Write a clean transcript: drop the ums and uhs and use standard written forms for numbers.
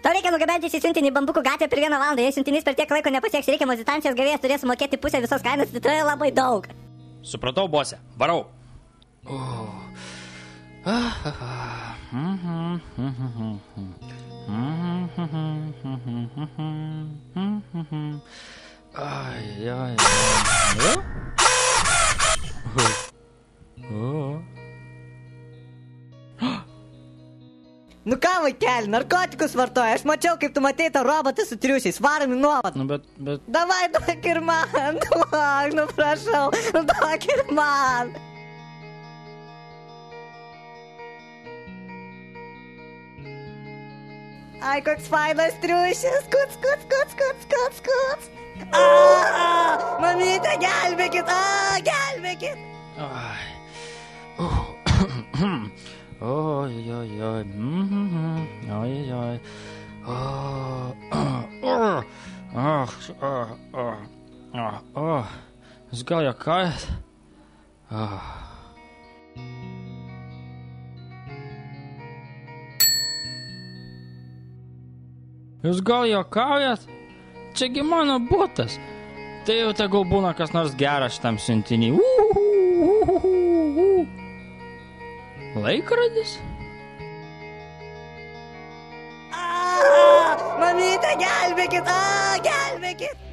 Tau reikia nugabenti šį siuntinį Bambukų gatvę per 1 valandą. Jei siuntinys per tiek laiko nepasieks reikiamos distancijos, gavėjas turės sumokėti pusę visos kainos, tai labai daug. Supratau, bose. Varau. Nu ką, vaikeli, narkotikus vartoja. Aš mačiau, kaip tu matei tą robotą su triušiais. Varom į nuovadą. Nu, bet... Davai, duok ir man. Duok, nu prašau. Duok ir man. Ai, koks fainas triušis. Kuts. Mamyte, gelbėkit. Gelbėkit. Jūs gal juokaujat? Jūs gal juokaujat? Čiagi mano butas. Tai jau tegul būna kas nors geras šitam siuntinį. Laikrodis? Mamyte, gelbėkit. Gelbėkit.